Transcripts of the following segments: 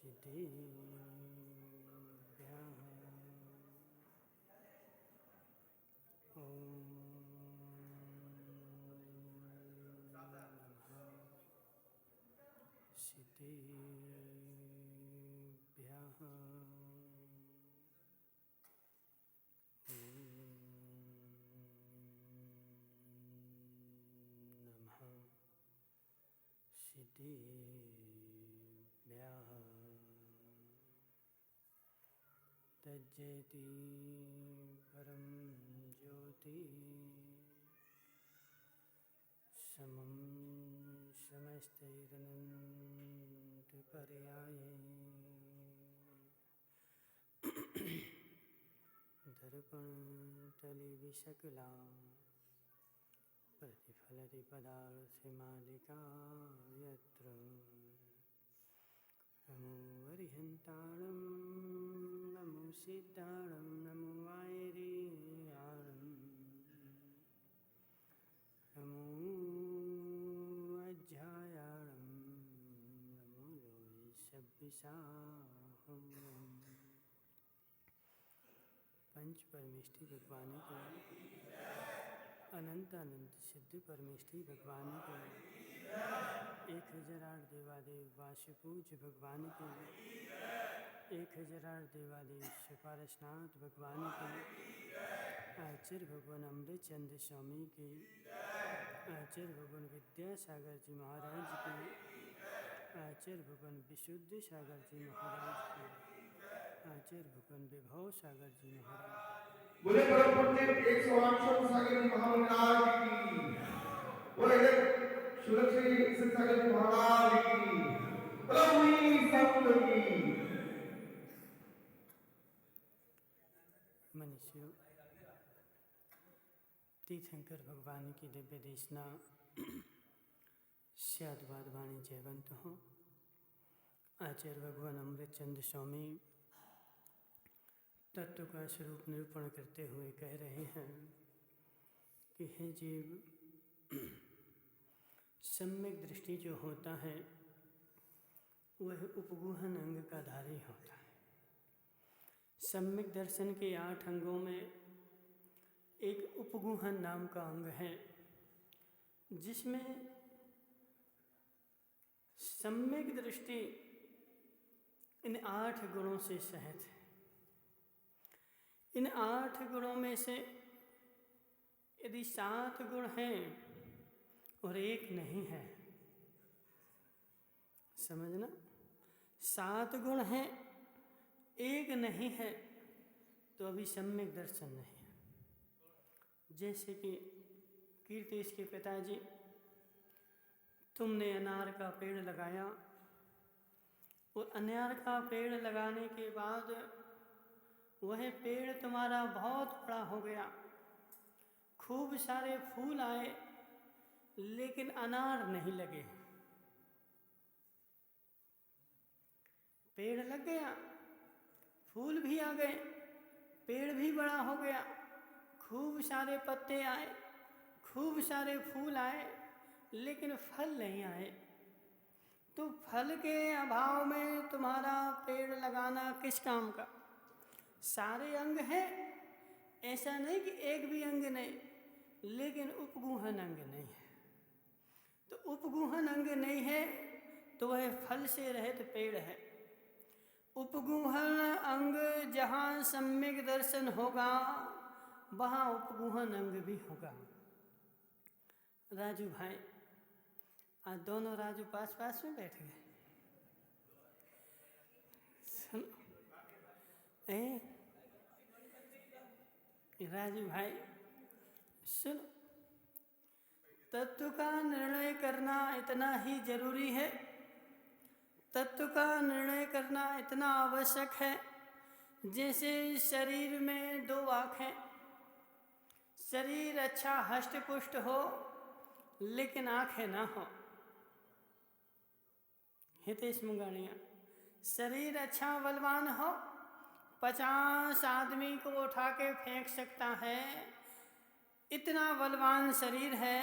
सिद्धिभ्यः ॐ नमः सिद्धिभ्यः ॐ नमः सिद्धिभ्यः तज्जयति परं ज्योति समं समस्तैरनन्तपर्याये दर्पणतलिविशकला प्रतिफलति पदार्थमालिका यत्र नमो अरिहन्ताणं नमो सिद्धाणं नमो वायरीयाणं नमो अध्यायाणं नमो लोहिषब्बिसाहं पंच परमेष्ठी भगवान को अनंत अनंत सिद्ध परमेष्ठी भगवान को 1008 देवादेव वासुपूज्य भगवान को 1008 देवादेव सिफारिशनाथ भगवान को आचार्य भगवान अमृतचंद्र स्वामी की आचार्य भगवान विद्यासागर जी महाराज की आचार्य भगवान विशुद्ध सागर जी महाराज की आचार्य भगवान विभव सागर जी महाराज बोले परम पूज्य 108 सागर जी महाराज की बोले सुरक्षित सागर जी महाराज की प्रभु सब की मनुष्यों तीर्थंकर भगवान की दिव्य देशना स्यादवाद वाणी जयवंत हो। आचार्य भगवान अमृतचंद्र स्वामी तत्व का स्वरूप निरूपण करते हुए कह रहे हैं कि हे जीव, सम्यक दृष्टि जो होता है वह उपगुहन अंग का धारी होता है। सम्यक दर्शन के 8 अंगों में एक उपगुहन नाम का अंग है जिसमें सम्यक दृष्टि इन 8 गुणों से सहित है। इन 8 गुणों में से यदि 7 गुण हैं और एक नहीं है, समझना, 7 गुण हैं एक नहीं है तो अभी सम्यक दर्शन नहीं है। जैसे कि कीर्तिश के पिताजी, तुमने अनार का पेड़ लगाया और अनार का पेड़ लगाने के बाद वह पेड़ तुम्हारा बहुत बड़ा हो गया, खूब सारे फूल आए लेकिन अनार नहीं लगे। पेड़ लग गया, फूल भी आ गए, पेड़ भी बड़ा हो गया, खूब सारे पत्ते आए, खूब सारे फूल आए, लेकिन फल नहीं आए। तो फल के अभाव में तुम्हारा पेड़ लगाना किस काम का? सारे अंग हैं, ऐसा नहीं कि एक भी अंग नहीं, लेकिन उपगुहन अंग नहीं है। तो उपगुहन अंग नहीं है तो वह फल से रहित पेड़ है। उपगुहन अंग जहाँ सम्यक दर्शन होगा वहाँ उपगुहन अंग भी होगा। राजू भाई, आज दोनों राजू पास पास में बैठ गए। राजू भाई सुन, तत्व का निर्णय करना इतना ही जरूरी है, तत्व का निर्णय करना इतना आवश्यक है जैसे शरीर में 2 आँखें। शरीर अच्छा हष्ट पुष्ट हो लेकिन आँखें ना हो। हितेश मुंगानिया, शरीर अच्छा बलवान हो, 50 आदमी को उठा के फेंक सकता है, इतना बलवान शरीर है,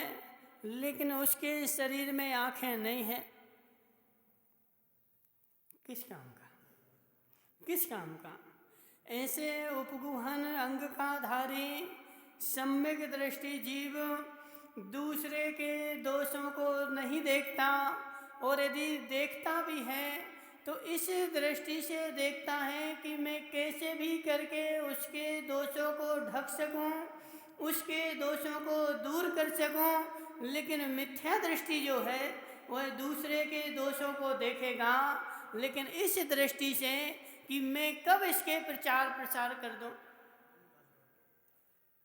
लेकिन उसके शरीर में आँखें नहीं है, किस काम का? किस काम का? ऐसे उपगुहन अंग का धारी सम्यक दृष्टि जीव दूसरे के दोषों को नहीं देखता, और यदि देखता भी है तो इस दृष्टि से देखता है कि मैं कैसे भी करके उसके दोषों को ढक सकूं, उसके दोषों को दूर कर सकूं। लेकिन मिथ्या दृष्टि जो है वह दूसरे के दोषों को देखेगा, लेकिन इस दृष्टि से कि मैं कब इसके प्रचार प्रसार कर दूं।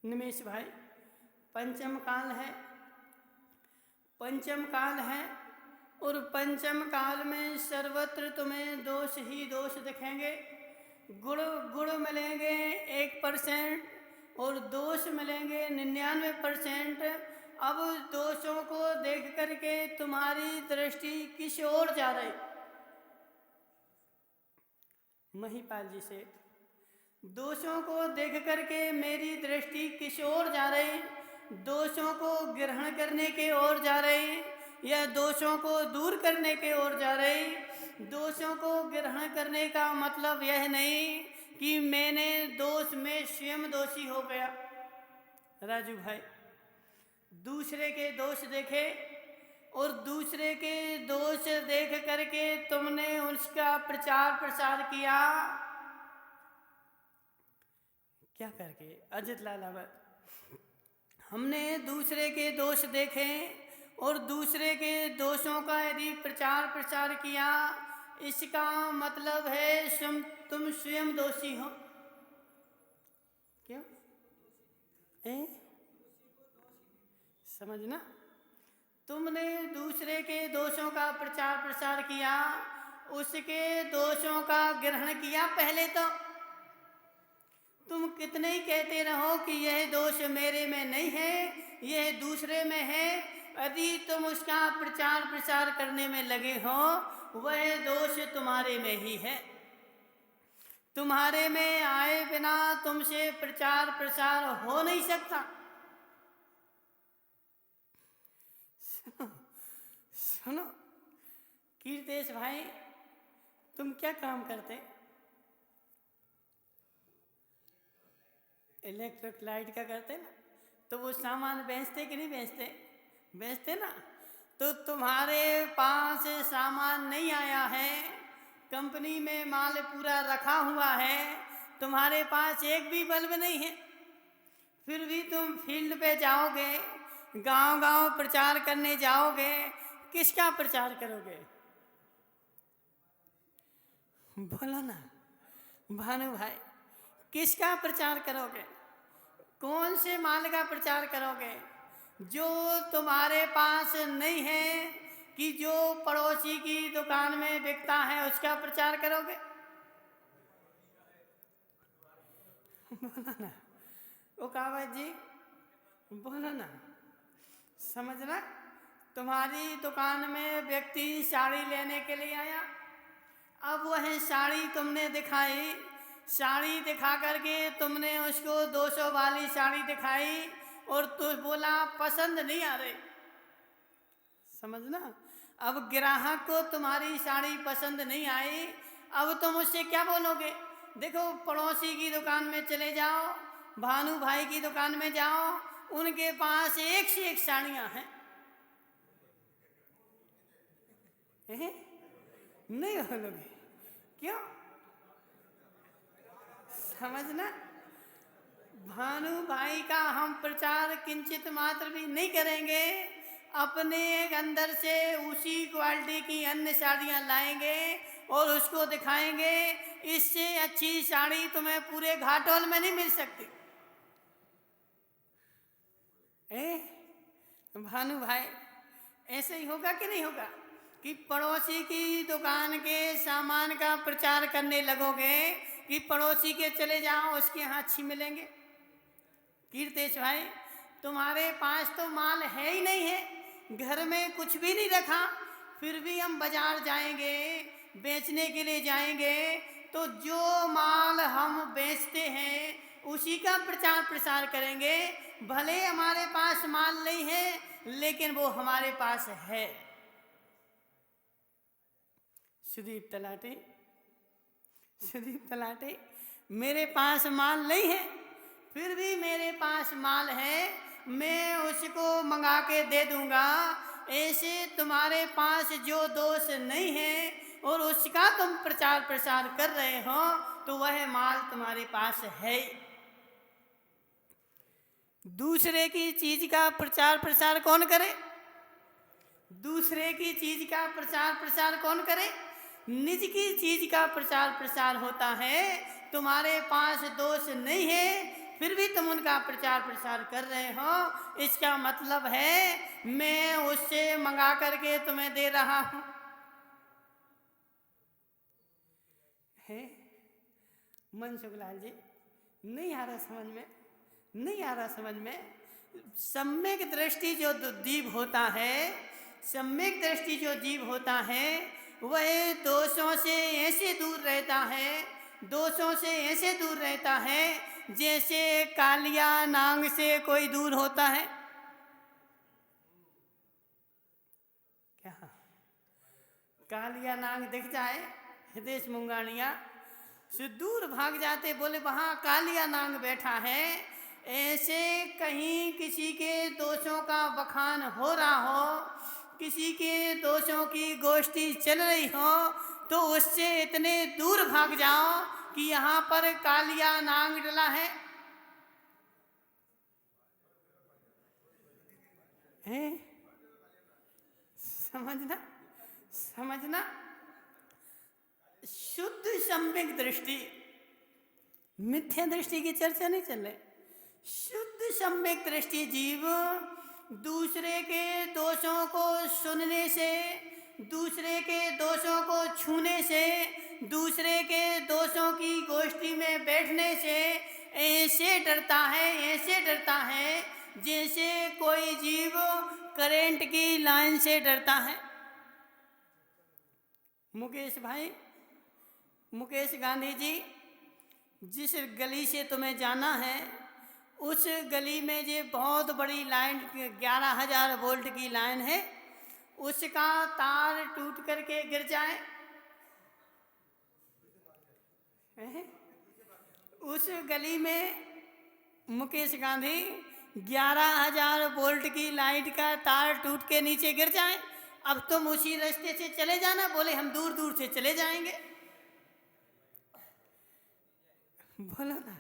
निमेश भाई, पंचम काल है, पंचम काल है, और पंचम काल में सर्वत्र तुम्हें दोष ही दोष दिखेंगे। गुण गुण मिलेंगे 1% और दोष मिलेंगे 99%। अब दोषों को देख करके तुम्हारी दृष्टि किस ओर जा रही? महिपाल जी से, दोषों को देख करके मेरी दृष्टि किस ओर जा रही? दोषों को ग्रहण करने के ओर जा रही या दोषों को दूर करने के ओर जा रही? दोषों को ग्रहण करने का मतलब यह नहीं कि मैंने दोष में स्वयं दोषी हो गया। राजू भाई, दूसरे के दोष देखे और दूसरे के दोष देख करके तुमने उसका प्रचार प्रसार किया, क्या करके? अजित लालावत, हमने दूसरे के दोष देखे और दूसरे के दोषों का यदि प्रचार प्रसार किया, इसका मतलब है तुम स्वयं दोषी हो। क्यों? समझना, तुमने दूसरे के दोषों का प्रचार प्रसार किया, उसके दोषों का ग्रहण किया। पहले तो तुम कितने ही कहते रहो कि यह दोष मेरे में नहीं है, यह दूसरे में है, यदि तुम उसका प्रचार प्रसार करने में लगे हो, वह दोष तुम्हारे में ही है। तुम्हारे में आए बिना तुमसे प्रचार प्रसार हो नहीं सकता। सुनो कीर्तेश भाई, तुम क्या काम करते? इलेक्ट्रिक लाइट का करते ना, तो वो सामान बेचते कि नहीं बेचते? बेचते ना। तो तुम्हारे पास सामान नहीं आया है, कंपनी में माल पूरा रखा हुआ है, तुम्हारे पास एक भी बल्ब नहीं है, फिर भी तुम फील्ड पे जाओगे, गांव गांव प्रचार करने जाओगे, किसका प्रचार करोगे? बोलो ना भानु भाई, किसका प्रचार करोगे? कौन से माल का प्रचार करोगे? जो तुम्हारे पास नहीं है कि जो पड़ोसी की दुकान में बिकता है, उसका प्रचार करोगे? बोलो ना उकावत जी, बोलो ना। समझना, तुम्हारी दुकान में व्यक्ति साड़ी लेने के लिए आया, अब वह साड़ी तुमने दिखाई, साड़ी दिखा करके तुमने उसको 200 वाली साड़ी दिखाई और तो बोला पसंद नहीं आ रही। समझना, अब ग्राहक को तुम्हारी साड़ी पसंद नहीं आई, अब तुम उससे क्या बोलोगे? देखो पड़ोसी की दुकान में चले जाओ, भानु भाई की दुकान में जाओ, उनके पास एक से एक साड़ियां हैं। नहीं बोलोगे? क्यों? समझना, भानु भाई का हम प्रचार किंचित मात्र भी नहीं करेंगे, अपने अंदर से उसी क्वालिटी की अन्य साड़ियां लाएंगे और उसको दिखाएंगे। इससे अच्छी साड़ी तुम्हें पूरे घाटोल में नहीं मिल सकती। भानु भाई, ऐसे ही होगा कि नहीं होगा कि पड़ोसी की दुकान के सामान का प्रचार करने लगोगे कि पड़ोसी के चले जाओ, उसके यहाँ अच्छी मिलेंगे? कीर्तेश भाई, तुम्हारे पास तो माल है ही नहीं है, घर में कुछ भी नहीं रखा, फिर भी हम बाजार जाएंगे, बेचने के लिए जाएंगे, तो जो माल हम बेचते हैं उसी का प्रचार प्रसार करेंगे। भले हमारे पास माल नहीं है, लेकिन वो हमारे पास है। सुदीप तलाटी, सुदीप तलाटे, मेरे पास माल नहीं है, फिर भी मेरे पास माल है, मैं उसको मंगा के दे दूंगा। ऐसे तुम्हारे पास जो दोष नहीं है और उसका तुम प्रचार प्रसार कर रहे हो, तो वह माल तुम्हारे पास है। दूसरे की चीज का प्रचार प्रसार कौन करे? दूसरे की चीज का प्रचार प्रसार कौन करे? निज की चीज का प्रचार प्रसार होता है। तुम्हारे पास दोष नहीं है, फिर भी तुम उनका प्रचार प्रसार कर रहे हो। इसका मतलब है मैं उससे मंगा करके तुम्हें दे रहा हूं। है मनसुख लाल जी, नहीं आ रहा समझ में, नहीं आ रहा समझ में। सम्यक दृष्टि जो जीव होता है, सम्यक दृष्टि जो जीव होता है, वह दोषों से ऐसे दूर रहता है, दोषों से ऐसे दूर रहता है जैसे कालिया नांग से कोई दूर होता है। क्या कालिया नांग दिख जाए, हृदय मुंगानिया से दूर भाग जाते, बोले वहां कालिया नांग बैठा है। ऐसे कहीं किसी के दोषों का बखान हो रहा हो, किसी के दोषों की गोष्ठी चल रही हो, तो उससे इतने दूर भाग जाओ कि यहाँ पर कालिया नांग डला है। समझना, समझना। शुद्ध सम्यक दृष्टि, मिथ्या दृष्टि की चर्चा नहीं चल रही। शुद्ध सम्यक दृष्टि जीव दूसरे के दोषों को सुनने से, दूसरे के दोषों को छूने से, दूसरे के दोषों की गोष्ठी में बैठने से ऐसे डरता है, ऐसे डरता है जैसे कोई जीव करंट की लाइन से डरता है। मुकेश भाई, मुकेश गांधी जी, जिस गली से तुम्हें जाना है, उस गली में जो बहुत बड़ी लाइन 11,000 वोल्ट की लाइन है, उसका तार टूट करके गिर जाए, उस गली में मुकेश गांधी 11,000 वोल्ट की लाइट का तार टूट के नीचे गिर जाए, अब तुम उसी रास्ते से चले जाना। बोले हम दूर दूर से चले जाएंगे। बोलो ना,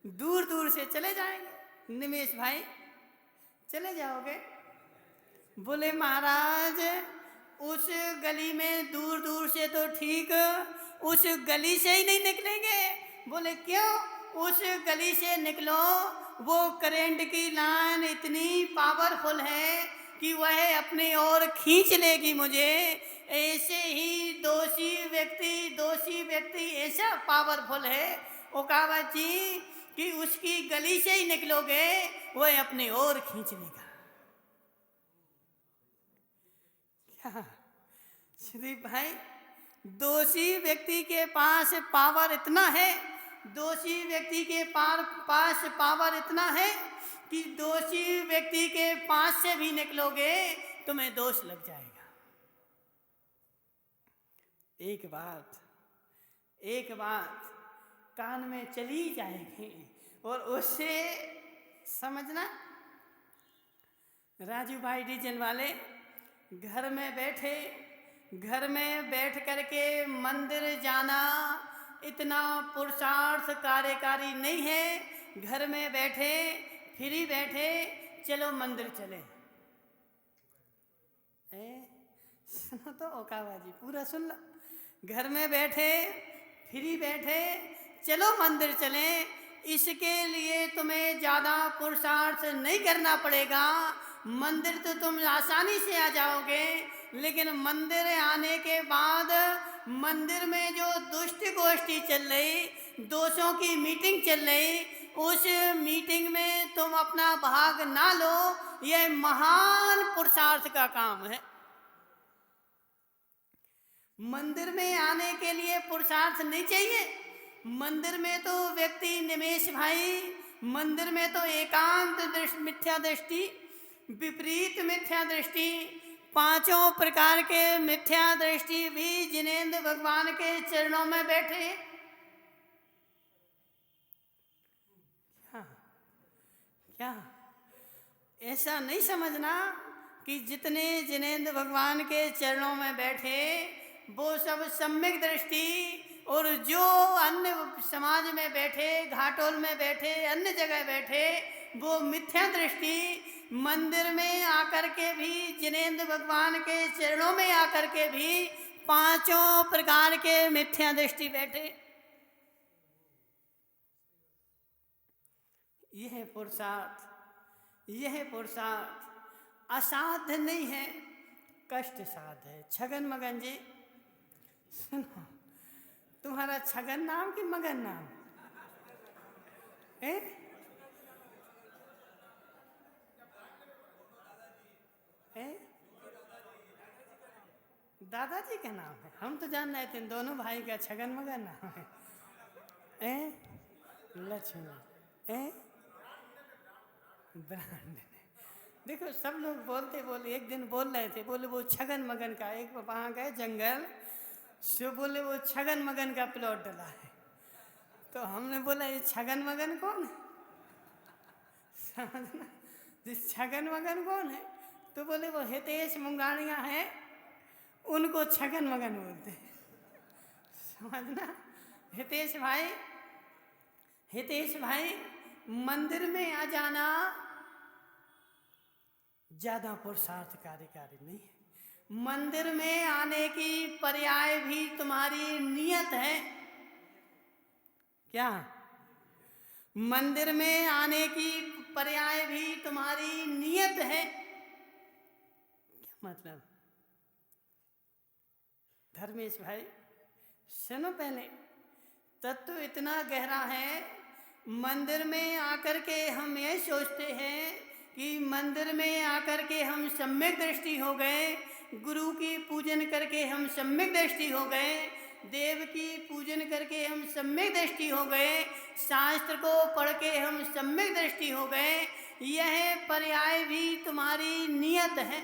दूर दूर से चले जाएंगे। निमेश भाई, चले जाओगे? बोले महाराज उस गली में दूर दूर से तो ठीक, उस गली से ही नहीं निकलेंगे। बोले क्यों? उस गली से निकलो, वो करंट की लाइन इतनी पावरफुल है कि वह अपने ओर खींच लेगी मुझे। ऐसे ही दोषी व्यक्ति ऐसा पावरफुल है ओकावत जी कि उसकी गली से ही निकलोगे वह अपने ओर खींच लेगा। क्या सुदीप भाई, दोषी व्यक्ति के पास पावर इतना है, दोषी व्यक्ति के पास पावर इतना है कि दोषी व्यक्ति के पास से भी निकलोगे तुम्हें दोष लग जाएगा। एक बात कान में चली जाएगी और उससे समझना। राजू भाई डीजल वाले घर में बैठ करके मंदिर जाना इतना पुरुषार्थ कार्यकारी नहीं है। घर में बैठे, फ्री बैठे, चलो मंदिर चले। सुनो तो ओकावा जी, पूरा सुन लो। घर में बैठे, फ्री बैठे, चलो मंदिर चले। इसके लिए तुम्हें ज़्यादा पुरुषार्थ नहीं करना पड़ेगा। मंदिर तो तुम आसानी से आ जाओगे, लेकिन मंदिर आने के बाद मंदिर में जो दुष्ट गोष्ठी चल रही, दोषों की मीटिंग चल रही, उस मीटिंग में तुम अपना भाग ना लो, यह महान पुरुषार्थ का काम है। मंदिर में आने के लिए पुरुषार्थ नहीं चाहिए। मंदिर में तो व्यक्ति, निमेश भाई, मंदिर में तो एकांत मिथ्या दृष्टि, विपरीत मिथ्या दृष्टि, पांचों प्रकार के मिथ्या दृष्टि भी जिनेंद्र भगवान के चरणों में बैठे। क्या ऐसा नहीं समझना कि जितने जिनेंद्र भगवान के चरणों में बैठे वो सब सम्यक दृष्टि, और जो अन्य समाज में बैठे, घाटोल में बैठे, अन्य जगह बैठे, वो मिथ्या दृष्टि। मंदिर में आकर के भी, जिनेंद्र भगवान के चरणों में आकर के भी पांचों प्रकार के मिथ्या दृष्टि बैठे। यह पुरुषार्थ, यह पुरुषार्थ असाध्य नहीं है, कष्ट साध्य है। छगन मगन जी सुनो, तुम्हारा छगन नाम कि मगन नाम है? दादाजी का नाम है। हम तो जान रहे थे दोनों भाई का छगन मगन नाम है। लक्ष्मण ब्रांड। देखो सब लोग बोलते बोले, एक दिन बोल रहे थे, बोले वो छगन मगन का, एक वहाँ गए जंगल सो बोले वो छगन मगन का प्लॉट डला है। तो हमने बोला ये छगन मगन कौन है, समझना, जिस छगन मगन कौन है? तो बोले वो हितेश मुंगानिया है, उनको छगन मगन बोलते हैं, समझना। हितेश भाई मंदिर में आ जाना ज्यादा पुरुषार्थ कार्यकारी नहीं है। मंदिर में आने की पर्याय भी तुम्हारी नियत है। क्या मंदिर में आने की पर्याय भी तुम्हारी नियत है? क्या मतलब? धर्मेश भाई सुनो, पहले तत्व इतना गहरा है। मंदिर में आकर के हम ये सोचते हैं कि मंदिर में आकर के हम सम्यक दृष्टि हो गए, गुरु की पूजन करके हम सम्यक दृष्टि हो गए, देव की पूजन करके हम सम्यक दृष्टि हो गए, शास्त्र को पढ़ के हम सम्यक दृष्टि हो गए। यह पर्याय भी तुम्हारी नियत है।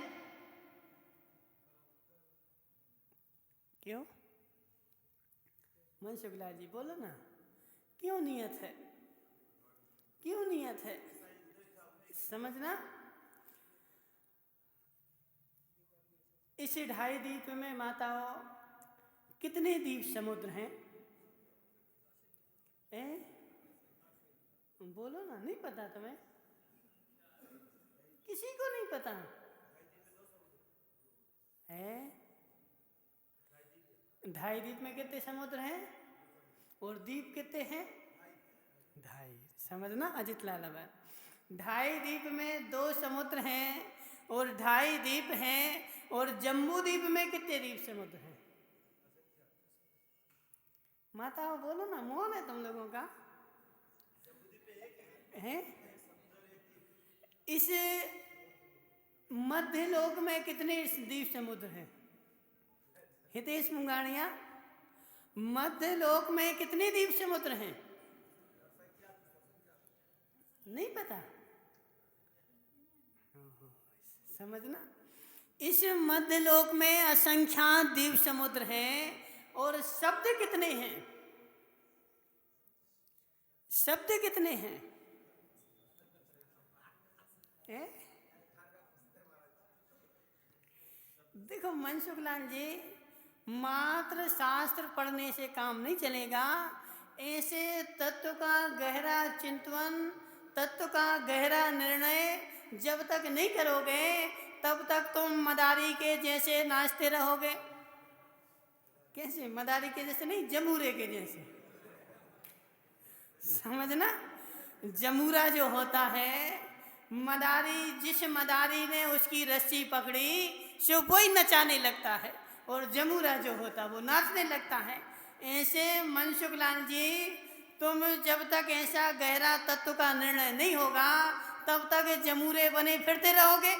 क्यों मनसुखलाल जी बोलो ना, क्यों नियत है? क्यों नियत है? समझना। इस 2.5 द्वीप में माताओं कितने द्वीप समुद्र हैं? बोलो ना, नहीं पता तुम्हें? किसी को नहीं पता है? 2.5 द्वीप में कितने समुद्र हैं और द्वीप कितने हैं? 2.5। समझना अजित लाल, 2.5 द्वीप में 2 समुद्र हैं और 2.5 द्वीप हैं। और जम्बू द्वीप में कितने द्वीप समुद्र हैं? माताओं बोलो ना, मौन है तुम लोगों का है? इस मध्य लोक में कितने द्वीप समुद्र हैं? हितेश मुंगानिया, मध्य लोक में कितने द्वीप समुद्र हैं? नहीं पता? समझना, इस मध्य लोक में असंख्यात द्वीप समुद्र हैं। और शब्द कितने हैं? शब्द कितने हैं? देखो मनसुखलाल जी, मात्र शास्त्र पढ़ने से काम नहीं चलेगा। ऐसे तत्व का गहरा चिंतन, तत्व का गहरा निर्णय जब तक नहीं करोगे तब तक तुम मदारी के जैसे नाचते रहोगे। कैसे? मदारी के जैसे नहीं, जमूरे के जैसे। समझना, जमूरा जो होता है, मदारी, जिस मदारी ने उसकी रस्सी पकड़ी सो वही नचाने लगता है, और जमूरा जो होता वो नाचने लगता है। ऐसे मनसुखलाल जी, तुम जब तक ऐसा गहरा तत्व का निर्णय नहीं होगा तब तक जमूरे बने फिरते रहोगे।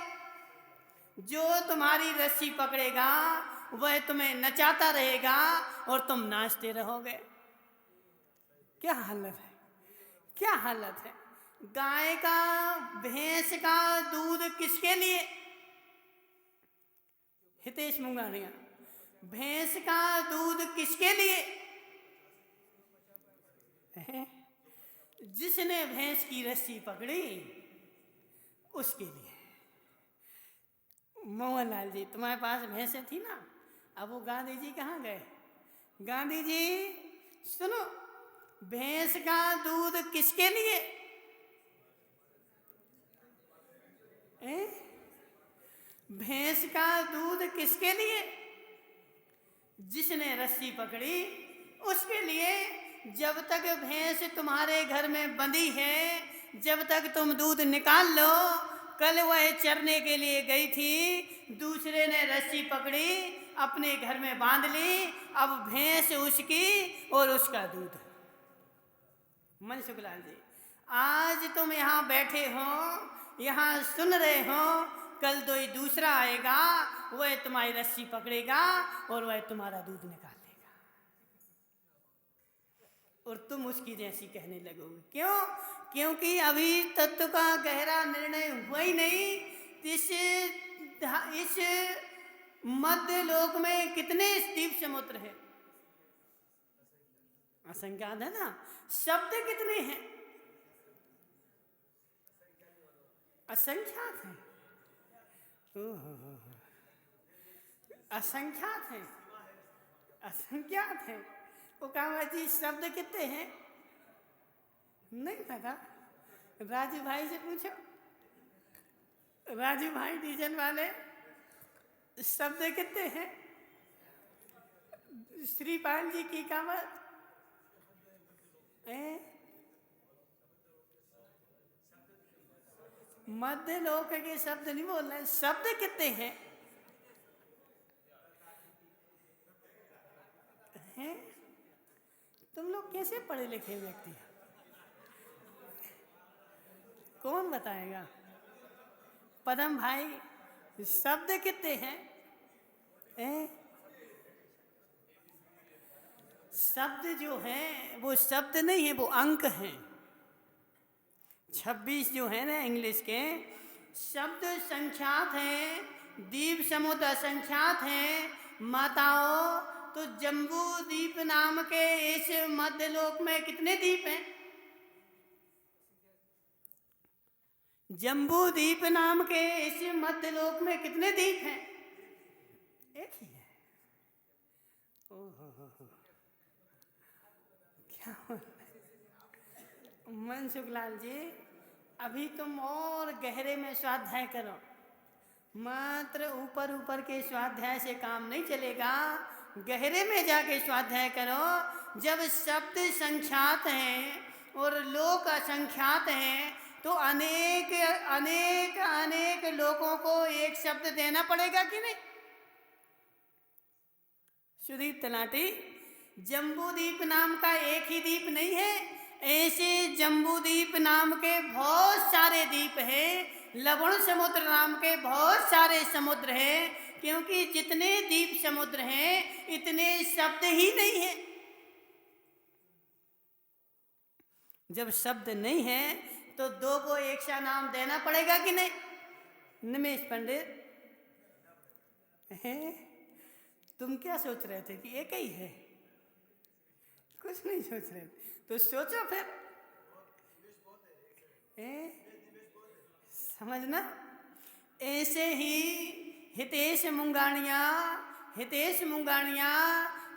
जो तुम्हारी रस्सी पकड़ेगा वह तुम्हें नचाता रहेगा और तुम नाचते रहोगे। क्या हालत है, क्या हालत है? गाय का, भैंस का दूध किसके लिए? हितेश मुंगानिया, भैंस का दूध किसके लिए? जिसने भैंस की रस्सी पकड़ी उसके लिए। मोहनलाल जी, तुम्हारे पास भैंसें थी ना, अब वो गांधी जी कहाँ गए? गांधी जी सुनो, भैंस का दूध किसके लिए? भैंस का दूध किसके लिए? जिसने रस्सी पकड़ी उसके लिए। जब तक भैंस तुम्हारे घर में बंधी है, जब तक तुम दूध निकाल लो। कल वह चरने के लिए गई थी, दूसरे ने रस्सी पकड़ी, अपने घर में बांध ली, अब भैंस उसकी और उसका दूध। मनसुखलाल जी, आज तुम यहाँ बैठे हो, यहाँ सुन रहे हो, कल कोई दूसरा आएगा, वह तुम्हारी रस्सी पकड़ेगा और वह तुम्हारा दूध निकाल लेगा और तुम उसकी जैसी कहने लगोगे। क्यों? क्योंकि अभी तत्व का गहरा निर्णय हुआ ही नहीं। इस मध्य लोक में कितने द्वीप समुद्र है? असंख्यात है ना। शब्द कितने हैं? असंख्यात हैं। असंख्यात हैं, असंख्यात हैं। वो कहा जी शब्द कितने हैं? नहीं पता, राजू भाई से पूछो। राजू भाई डीजल वाले, शब्द कितने हैं? श्रीपाल जी की कामत मध्य लोक के शब्द नहीं बोल रहे, शब्द कितने हैं? तुम लोग कैसे पढ़े लिखे व्यक्ति हैं? कौन बताएगा? पदम भाई, शब्द कितने हैं? शब्द जो है वो शब्द नहीं है, वो अंक हैं। 26 जो है ना इंग्लिश के शब्द संख्यात हैं, द्वीप समुद्र असंख्यात हैं। माताओं, तो जम्बू द्वीप नाम के इस मध्यलोक में कितने द्वीप हैं? जम्बू द्वीप नाम के इस मध्यलोक में कितने द्वीप हैं? एक ही है। क्या मनसुखलाल जी, अभी तुम और गहरे में स्वाध्याय करो। मात्र ऊपर ऊपर के स्वाध्याय से काम नहीं चलेगा, गहरे में जाके स्वाध्याय करो। जब शब्द संख्यात हैं और लोक असंख्यात हैं, तो अनेक अनेक अनेक लोगों को एक शब्द देना पड़ेगा कि नहीं? सुदीप तलाटी, जम्बूद्वीप नाम का एक ही द्वीप नहीं है, ऐसे जम्बूद्वीप नाम के बहुत सारे द्वीप हैं। लवण समुद्र नाम के बहुत सारे समुद्र हैं, क्योंकि जितने द्वीप समुद्र हैं इतने शब्द ही नहीं है। जब शब्द नहीं है तो दो को एक सा नाम देना पड़ेगा कि नहीं? निमेश पंडित, तुम क्या सोच रहे थे कि एक ही है? कुछ नहीं सोच रहे, तो सोचो फिर। समझना। ऐसे ही हितेश मुंगानिया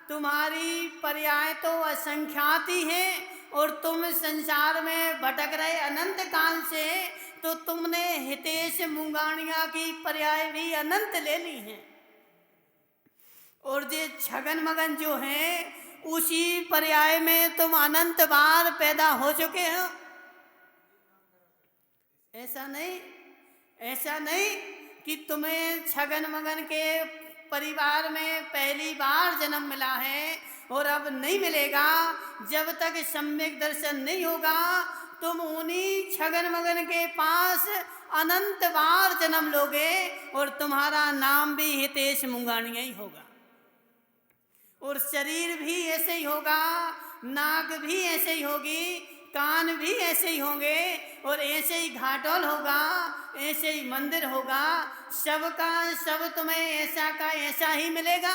तुम्हारी पर्याय तो असंख्यात ही है, और तुम संसार में भटक रहे अनंत काल से, तो तुमने हितेश मुंगानिया की पर्याय भी अनंत ले ली है। और जे छगन मगन जो है उसी पर्याय में तुम अनंत बार पैदा हो चुके हो। ऐसा नहीं कि तुम्हें छगन मगन के परिवार में पहली बार जन्म मिला है और अब नहीं मिलेगा। जब तक सम्यक दर्शन नहीं होगा, तुम उन्हीं छगन मगन के पास अनंत बार जन्म लोगे और तुम्हारा नाम भी हितेश मुंगानिया ही होगा। और शरीर भी ऐसे ही होगा, नाक भी ऐसे ही होगी, कान भी ऐसे ही होंगे, और ऐसे ही घाटोल होगा, ऐसे ही मंदिर होगा, सबका सब तुम्हें ऐसा का ऐसा ही मिलेगा,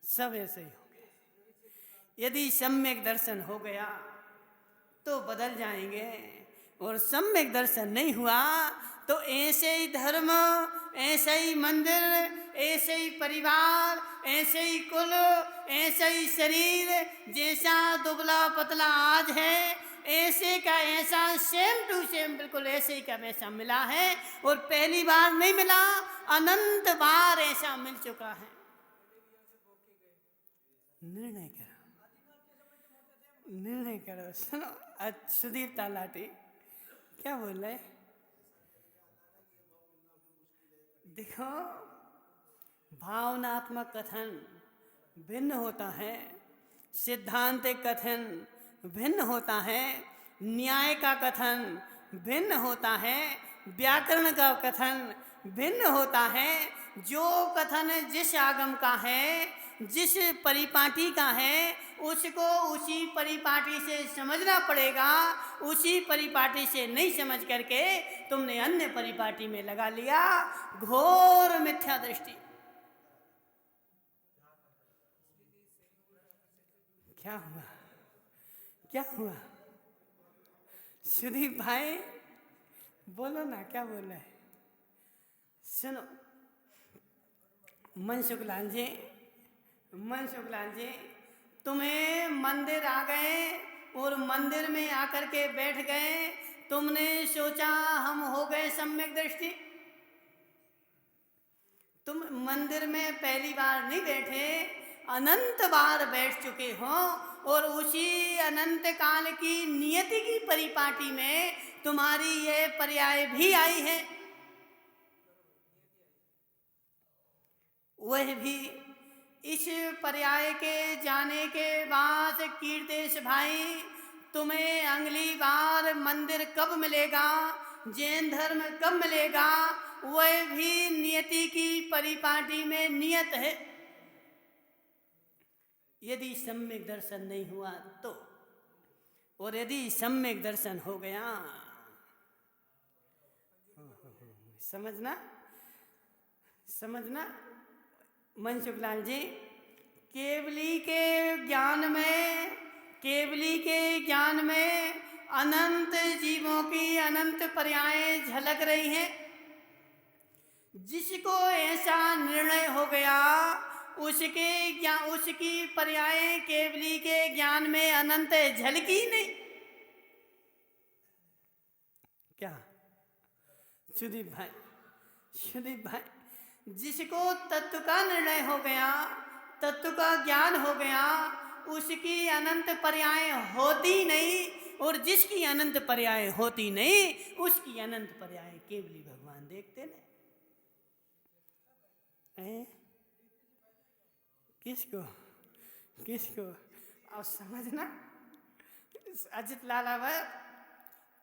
सब ऐसे ही होंगे। यदि सम्यक दर्शन हो गया तो बदल जाएंगे, और सम्यक दर्शन नहीं हुआ तो ऐसे ही धर्म, ऐसे ही मंदिर, ऐसे ही परिवार, ऐसे ही कुल, ऐसे ही शरीर, जैसा दुबला पतला आज है ऐसे का ऐसा सेम टू सेम बिल्कुल ऐसे ही का वैसा मिला है। और पहली बार नहीं मिला, अनंत बार ऐसा मिल चुका है। निर्णय करो, निर्णय करो। सुनो, सुदीप तालाटी क्या बोल रहे? देखो, भावनात्मक कथन भिन्न होता है, सिद्धांतिक कथन भिन्न होता है, न्याय का कथन भिन्न होता है, व्याकरण का कथन भिन्न होता है। जो कथन जिस आगम का है, जिस परिपाटी का है, उसको उसी परिपाटी से समझना पड़ेगा। उसी परिपाटी से नहीं समझ करके तुमने अन्य परिपाटी में लगा लिया, घोर मिथ्या दृष्टि। क्या हुआ, क्या हुआ? सुदीप भाई बोलो ना, क्या बोल रहे हैं? सुनो, मनसुख लाल जी, मनसुख लाल जी, तुम्हें मंदिर आ गए और मंदिर में आकर के बैठ गए, तुमने सोचा हम हो गए सम्यक दृष्टि। तुम मंदिर में पहली बार नहीं बैठे, अनंत बार बैठ चुके हो, और उसी अनंत काल की नियति की परिपाटी में तुम्हारी ये पर्याय भी आई है। वह भी इस पर्याय के जाने के बाद कीर्तेश भाई, तुम्हें अगली बार मंदिर कब मिलेगा, जैन धर्म कब मिलेगा, वह भी नियति की परिपाटी में नियत है। यदि सम्यक दर्शन नहीं हुआ तो, और यदि सम्यक दर्शन हो गया, समझना, समझना मनसुख लाल जी, केवली के ज्ञान में, केवली के ज्ञान में अनंत जीवों की अनंत पर्याय झलक रही हैं। जिसको ऐसा निर्णय हो गया, उसके ज्ञान, उसकी पर्याय केवली के ज्ञान में अनंत झलकी नहीं। क्या सुदीप भाई, सुदीप भाई, जिसको तत्व का निर्णय हो गया, तत्व का ज्ञान हो गया, उसकी अनंत पर्याय होती नहीं, और जिसकी अनंत पर्याय होती नहीं, उसकी अनंत पर्याय केवली भगवान देखते नहीं। किसको, किसको? अब समझना, अजित लाला भाई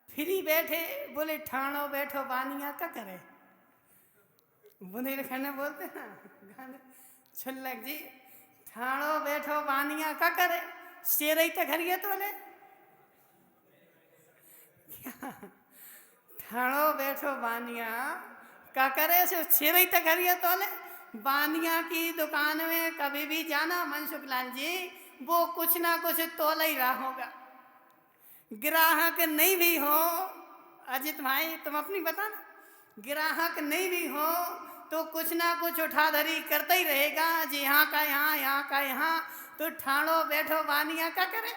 फ्री बैठे, बोले ठाणो बैठो बानिया का करे, बुंदेलखंड में बोलते ना गाने, छुल्लक जी, ठाणो बैठो बानिया का करे, शेरई तक हरिये तो ले ठाणो बैठो बानिया का करे, से शेरई तक हरिये तो ले। बानिया की दुकान में कभी भी जाना मनसुख लाल जी, वो कुछ ना कुछ तोल ही रहा होगा। ग्राहक नहीं भी हो, अजित भाई तुम अपनी बताना, ग्राहक नहीं भी हो तो कुछ ना कुछ उठाधरी करता ही रहेगा, जी यहाँ का यहाँ, यहाँ का यहाँ, तो ठाणो बैठो बानिया का करे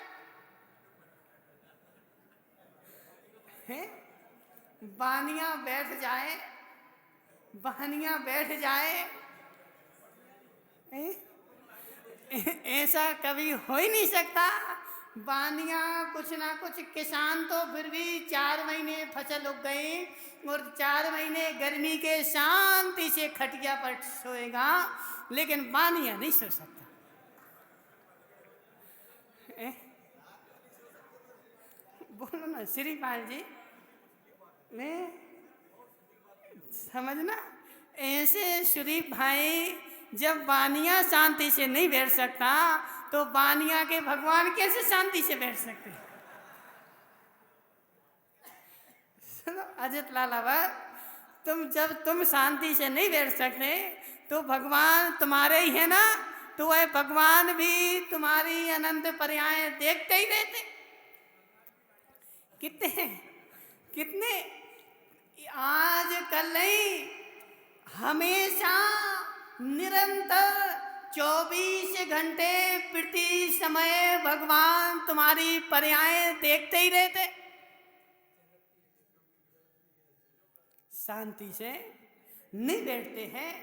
है? बानिया बैठ जाए, बानिया बैठ जाए, ऐसा कभी हो ही नहीं सकता। बानिया कुछ ना कुछ, किसान तो फिर भी 4 महीने फसल उग गई, और 4 महीने गर्मी के शांति से खटिया पर सोएगा, लेकिन बानिया नहीं सो सकता। बोलो ना श्रीपाल जी, मैं समझना, ऐसे शरीफ भाई जब बानिया शांति से नहीं बैठ सकता, तो बानिया के भगवान कैसे शांति से बैठ सकते? सुनो अजित लालावर, जब तुम शांति से नहीं बैठ सकते तो भगवान तुम्हारे ही है ना, तो वह भगवान भी तुम्हारी अनंत पर्याय देखते ही रहते। कितने कितने आज कल नहीं, हमेशा निरंतर 24 घंटे प्रति समय भगवान तुम्हारी पर्याय देखते ही रहते। शांति से नहीं बैठते हैं।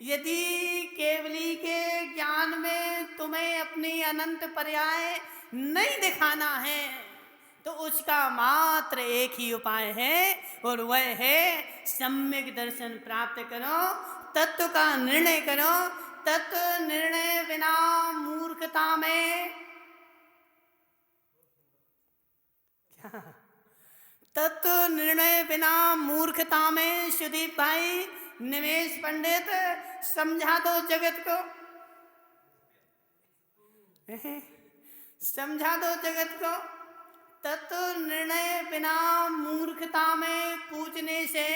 यदि केवली के ज्ञान में तुम्हें अपनी अनंत पर्याय नहीं दिखाना है तो उसका मात्र एक ही उपाय है, और वह है सम्यक दर्शन प्राप्त करो, तत्व का निर्णय करो। तत्व निर्णय बिना मूर्खता में क्या, तत्व निर्णय बिना मूर्खता में। सुदीप भाई, निमेश पंडित, समझा दो जगत को, समझा दो जगत को। तत्व निर्णय बिना मूर्खता में पूजने से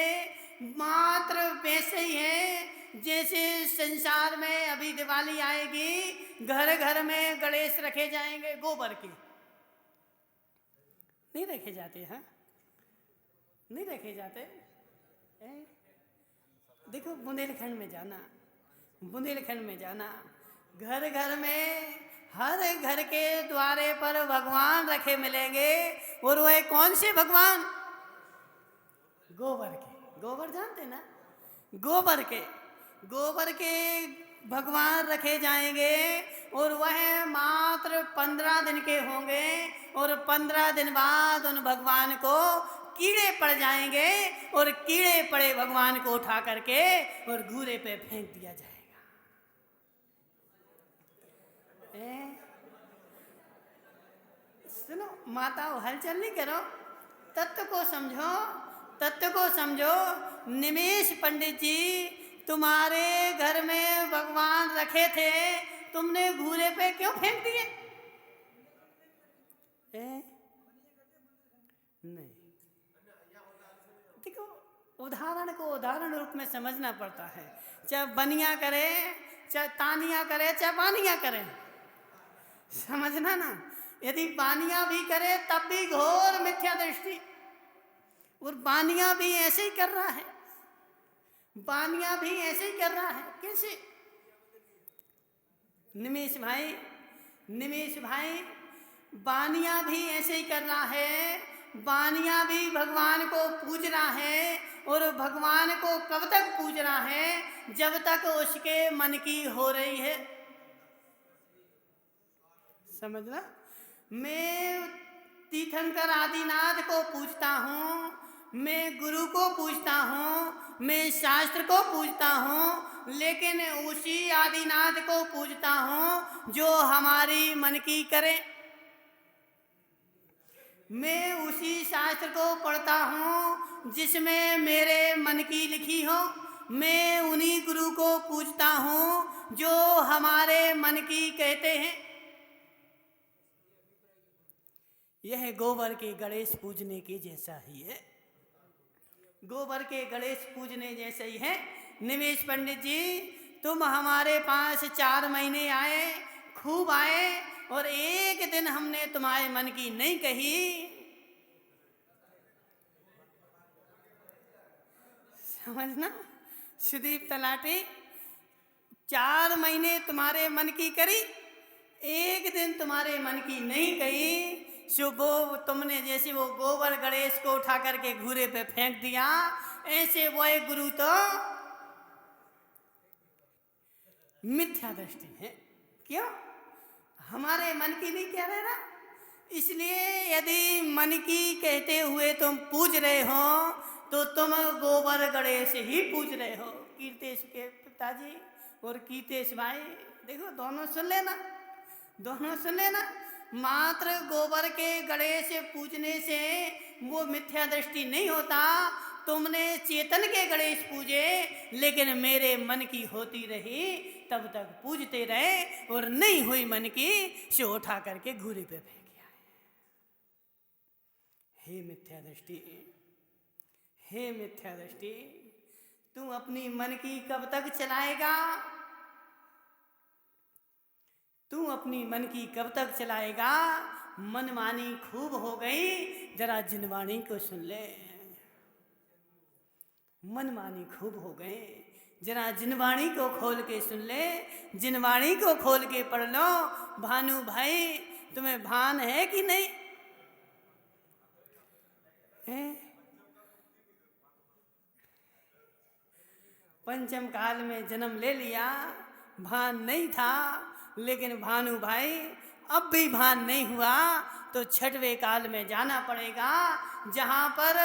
मात्र वैसे ही है जैसे संसार में अभी दिवाली आएगी, घर घर में गणेश रखे जाएंगे, गोबर के नहीं रखे जाते हैं, नहीं रखे जाते। देखो बुंदेलखंड में जाना, बुंदेलखंड में जाना, घर घर में हर घर के द्वारे पर भगवान रखे मिलेंगे, और वह कौन से भगवान? गोबर के। गोबर जानते ना, गोबर के, गोबर के भगवान रखे जाएंगे, और वह मात्र 15 दिन के होंगे, और 15 दिन बाद उन भगवान को कीड़े पड़ जाएंगे, और कीड़े पड़े भगवान को उठा करके और घूरे पे फेंक दिया जाएगा। सुनो माताओं, हलचल नहीं करो, तत्व को समझो, तत्व को समझो। निमेश पंडित जी, तुम्हारे घर में भगवान रखे थे, तुमने घूरे पे क्यों फेंक दिए? नहीं, देखो उदाहरण को उदाहरण रूप में समझना पड़ता है। चाहे बनिया करे, चाहे तानिया करे, चाहे बानिया करे, समझना ना। यदि बानिया भी करे तब भी घोर मिथ्या दृष्टि, और बानिया भी ऐसे ही कर रहा है, बानिया भी ऐसे ही कर रहा है। कैसे? निमेश भाई, निमेश भाई, बानिया भी ऐसे ही कर रहा है, बानिया भी भगवान को पूज रहा है, और भगवान को कब तक पूज रहा है? जब तक उसके मन की हो रही है। समझना? मैं तीर्थंकर आदिनाथ को पूजता हूँ, मैं गुरु को पूजता हूँ, मैं शास्त्र को पूजता हूँ, लेकिन उसी आदिनाथ को पूजता हूँ जो हमारी मन की करे। मैं उसी शास्त्र को पढ़ता हूँ जिसमें मेरे मन की लिखी हो। मैं उन्हीं गुरु को पूजता हूँ जो हमारे मन की कहते हैं। यह गोबर के गणेश पूजने के जैसा ही है, गोबर के गणेश पूजने जैसे ही है। निमेश पंडित जी, तुम हमारे पास 4 महीने आए, खूब आए, और एक दिन हमने तुम्हारे मन की नहीं कही। समझना? सुदीप तलाटी, 4 महीने तुम्हारे मन की करी, एक दिन तुम्हारे मन की नहीं कही। वो तुमने जैसे वो गोबर गणेश को उठा करके घूरे पे फेंक दिया, ऐसे वो गुरु तो मिथ्या दृष्टि है। क्यों? हमारे मन की नहीं कह रहे ना। इसलिए यदि मन की कहते हुए तुम पूज रहे हो तो तुम गोबर गणेश ही पूज रहे हो। कीर्तेश के पिताजी और कीर्तेश भाई, देखो दोनों सुन लेना, दोनों सुन लेना। मात्र गोबर के गणेश पूजने से वो मिथ्या दृष्टि नहीं होता। तुमने चेतन के गणेश पूजे, लेकिन मेरे मन की होती रही, तब तक पूजते रहे, और नहीं हुई मन की सो उठा करके घूरे पे फेंक दिया। हे मिथ्या दृष्टि, हे मिथ्या दृष्टि, तू अपनी मन की कब तक चलाएगा? तू अपनी मन की कब तक चलाएगा? मनमानी खूब हो गई, जरा जिनवाणी को सुन ले। मनमानी खूब हो गए, जरा जिनवाणी को खोल के सुन ले। जिनवाणी को खोल के पढ़ लो। भानु भाई, तुम्हें भान है कि नहीं है? पंचम काल में जन्म ले लिया, भान नहीं था, लेकिन भानु भाई अब भी भान नहीं हुआ तो छठवें काल में जाना पड़ेगा, जहां पर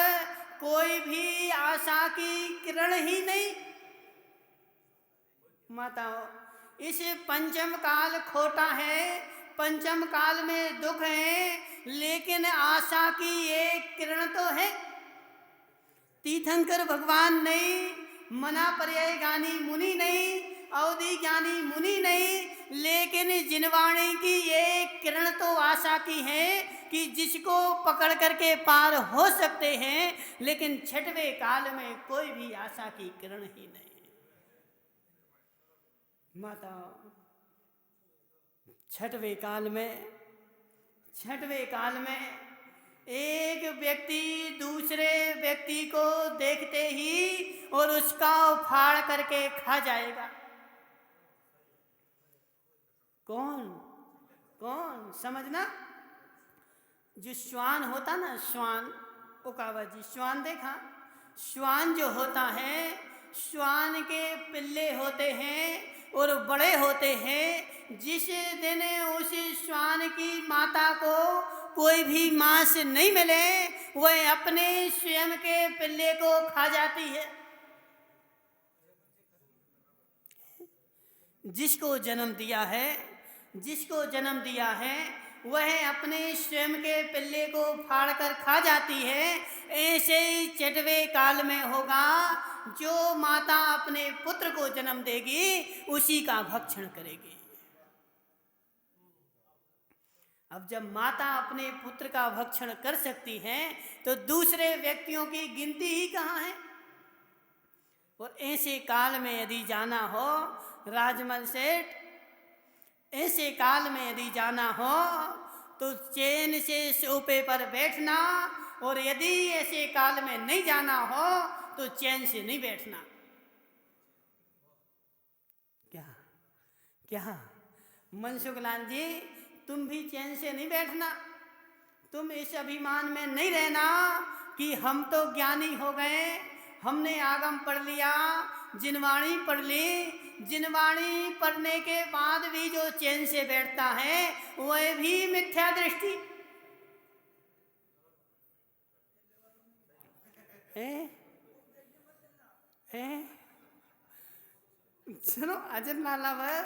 कोई भी आशा की किरण ही नहीं। माताओं, इस पंचम काल खोटा है, पंचम काल में दुख है, लेकिन आशा की एक किरण तो है। तीर्थंकर भगवान नहीं, मना पर्याय गानी मुनि नहीं, अवधि ज्ञानी मुनि नहीं, लेकिन जिनवाणी की एक किरण तो आशा की है कि जिसको पकड़ करके पार हो सकते हैं, लेकिन छठवें काल में कोई भी आशा की किरण ही नहीं। माता, छठवें काल में एक व्यक्ति दूसरे व्यक्ति को देखते ही और उसका उफाड़ करके खा जाएगा। कौन समझना? जो श्वान होता ना, श्वान, ओकावा जी श्वान देखा? श्वान जो होता है, श्वान के पिल्ले होते हैं और बड़े होते हैं। जिस दिन उस श्वान की माता को कोई भी मांस नहीं मिले, वह अपने स्वयं के पिल्ले को खा जाती है। जिसको जन्म दिया है वह अपने स्वयं के पिल्ले को फाड़ कर खा जाती है। ऐसे ही छठवें काल में होगा, जो माता अपने पुत्र को जन्म देगी उसी का भक्षण करेगी। अब जब माता अपने पुत्र का भक्षण कर सकती है तो दूसरे व्यक्तियों की गिनती ही कहाँ है। और ऐसे काल में यदि जाना हो, राजमल सेठ, ऐसे काल में यदि जाना हो तो चैन से सोफे पर बैठना, और यदि ऐसे काल में नहीं जाना हो तो चैन से नहीं बैठना। क्या मनसुख लाल जी, तुम भी चैन से नहीं बैठना। तुम इस अभिमान में नहीं रहना कि हम तो ज्ञानी हो गए, हमने आगम पढ़ लिया, जिनवाणी पढ़ ली। जिनवाणी पढ़ने के बाद भी जो चैन से बैठता है वह भी मिथ्या दृष्टि सुनो, अजन लालावर,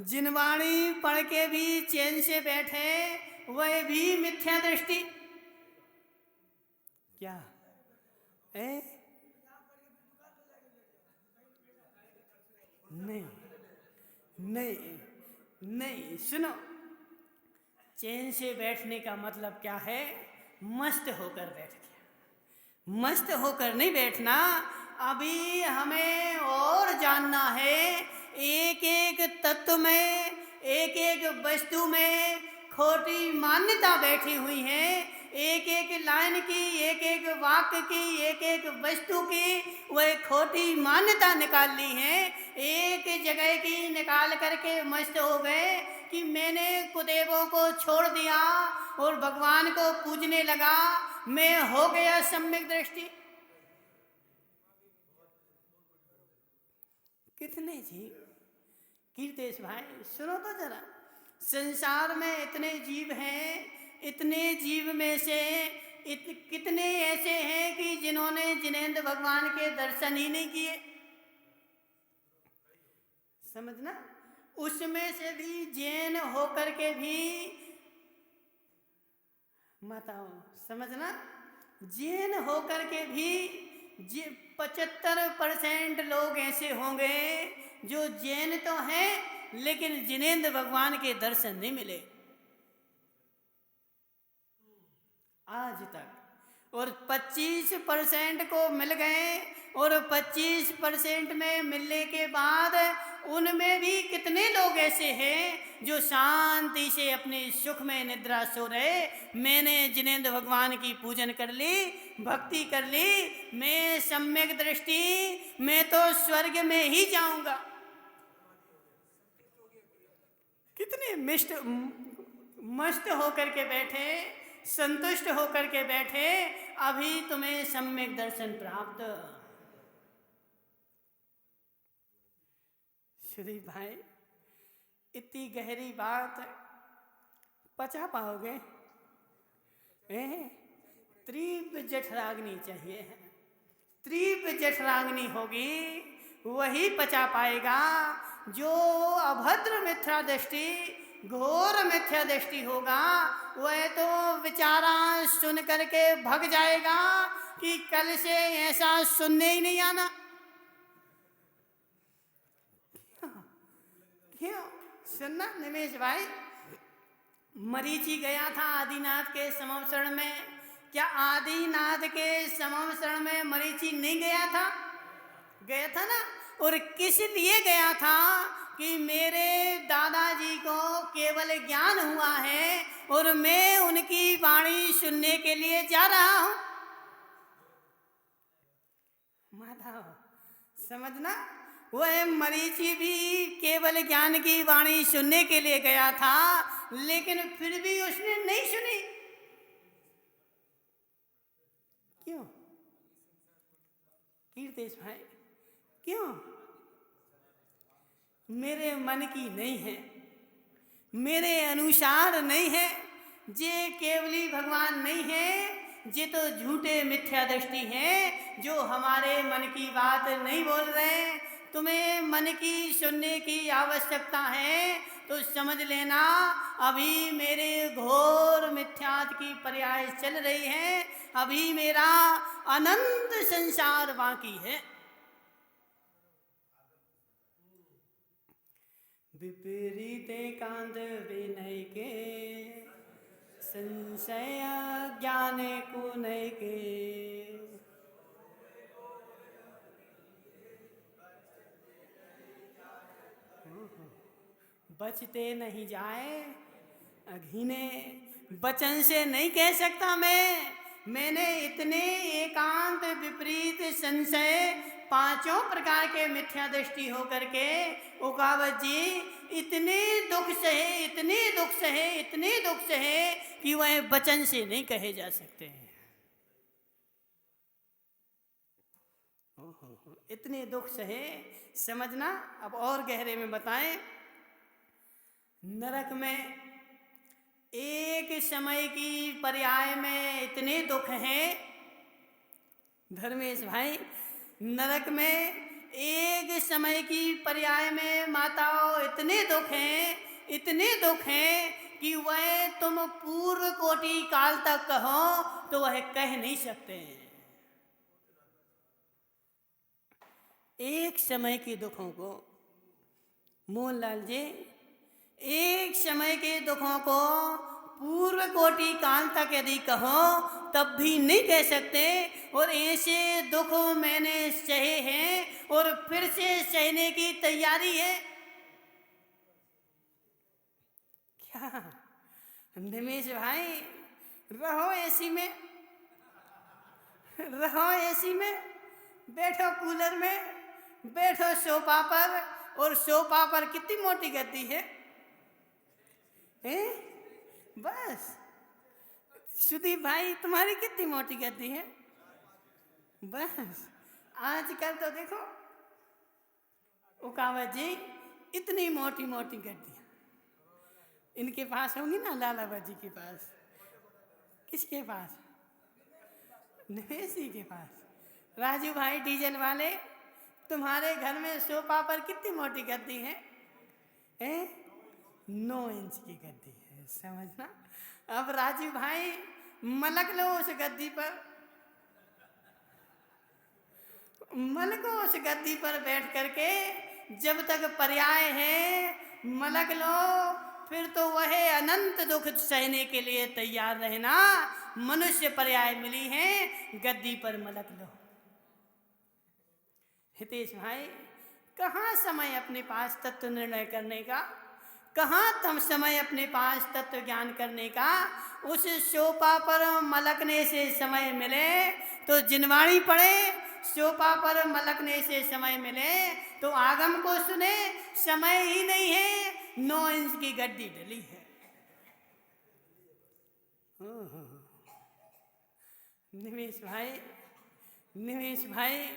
जिनवाणी पढ़ के भी चैन से बैठे वह भी मिथ्या दृष्टि। क्या नहीं, सुनो, चैन से बैठने का मतलब क्या है? मस्त होकर बैठ गया। मस्त होकर नहीं बैठना, अभी हमें और जानना है। एक एक तत्व में, एक एक वस्तु में खोटी मान्यता बैठी हुई है। एक एक लाइन की, एक एक वाक्य की, एक एक वस्तु की वह खोटी मान्यता निकाल ली है। एक जगह की निकाल करके मस्त हो गए कि मैंने कुदेवों को छोड़ दिया और भगवान को पूजने लगा, मैं हो गया सम्यक दृष्टि। कितने जीव, कीर्तेश भाई सुनो तो जरा, संसार में इतने जीव हैं, इतने जीव में से कितने ऐसे हैं कि जिन्होंने जिनेंद्र भगवान के दर्शन ही नहीं किए। समझना, उसमें से भी जैन होकर के भी, माताओं समझना, जैन होकर के भी 75% लोग ऐसे होंगे जो जैन तो हैं लेकिन जिनेंद्र भगवान के दर्शन नहीं मिले आज तक। और 25% को मिल गए, और 25% में मिलने के बाद उनमें भी कितने लोग ऐसे हैं जो शांति से अपने सुख में निद्रा सो रहे। मैंने जिनेंद्र भगवान की पूजन कर ली, भक्ति कर ली, मैं सम्यक दृष्टि, मैं तो स्वर्ग में ही जाऊंगा। कितने मस्त होकर के बैठे, संतुष्ट होकर के बैठे, अभी तुम्हें सम्यक दर्शन प्राप्त। श्री भाई, इतनी गहरी बात पचा पाओगे? तीव्र जठराग्नि चाहिए, तीव्र जठराग्नि होगी, वही पचा पाएगा। जो अभद्र मिथ्या दृष्टि, घोर मिथ्या दृष्टि होगा, वह तो विचारा सुन करके भग जाएगा कि कल से ऐसा सुनने ही नहीं आना। क्यों सुनना निमेश भाई? मरीचि गया था आदिनाथ के संवत्सरण में, क्या आदिनाथ के संवत्सरण में मरीचि नहीं गया था? गया था ना। और किस लिए गया था? कि मेरे दादाजी को केवल ज्ञान हुआ है और मैं उनकी वाणी सुनने के लिए जा रहा हूं। माधव समझना, वह मरीचि भी केवल ज्ञान की वाणी सुनने के लिए गया था, लेकिन फिर भी उसने नहीं सुनी। क्यों कीर्तेश भाई, क्यों? मेरे मन की नहीं है, मेरे अनुसार नहीं है, जे केवली भगवान नहीं है, जे तो झूठे मिथ्या दृष्टि हैं, जो हमारे मन की बात नहीं बोल रहे। तुम्हें मन की सुनने की आवश्यकता है तो समझ लेना, अभी मेरे घोर मिथ्यात की पर्याय चल रही है, अभी मेरा अनंत संसार बाकी है। विपरीत एकांत विनय के, संशय ज्ञान कुनय के, बचते नहीं जाए अघिने। वचन से नहीं कह सकता मैंने इतने एकांत विपरीत संशय, पांचों प्रकार के मिथ्या दृष्टि होकर के उकावत जी इतने दुख सहे, इतने दुख सहे, इतने दुख सहे कि वह वचन से नहीं कहे जा सकते हैं। इतने दुख सहे, समझना। अब और गहरे में बताएं। नरक में एक समय की पर्याय में इतने दुख हैं धर्मेश भाई, नरक में एक समय की पर्याय में माताओं इतने दुख हैं, इतने दुख हैं कि वह तुम पूर्व कोटि काल तक कहो तो वह कह नहीं सकते हैं। एक समय के दुखों को, मोहनलाल जी, एक समय के दुखों को पूर्व कोटि काल तक यदि कहो तब भी नहीं कह सकते। और ऐसे दुख मैंने सहे हैं और फिर से सहने की तैयारी है। क्या निमेश भाई, रहो एसी में, रहो एसी में, बैठो कूलर में, बैठो सोफा पर। और सोफा पर कितनी मोटी गद्दी है, बस। सुदीप भाई, तुम्हारी कितनी मोटी गद्दी है, बस। आजकल तो देखो उकावत जी, इतनी मोटी मोटी गद्दियाँ इनके पास होंगी ना, लाला बाजी के पास। किसके पास? निवेशी के पास। राजू भाई डीजल वाले, तुम्हारे घर में सोफा पर कितनी मोटी गद्दी है? 9 इंच की गद्दी है, समझना। अब राजू भाई मलक लो उस गद्दी पर, मलको उस गद्दी पर बैठ करके, जब तक पर्याय है मलक लो, फिर तो वह अनंत दुख सहने के लिए तैयार रहना। मनुष्य पर्याय मिली हैं, गद्दी पर मलक लो। हितेश भाई, कहाँ समय अपने पास तत्व निर्णय करने का, कहाँ तम समय अपने पास तत्व ज्ञान करने का। उस शोपा पर मलकने से समय मिले तो जिनवाणी पढ़े, शोपा पर मलकने से समय मिले तो आगम को सुने। समय ही नहीं है, 9 इंच की गद्दी डली है। निमेश भाई,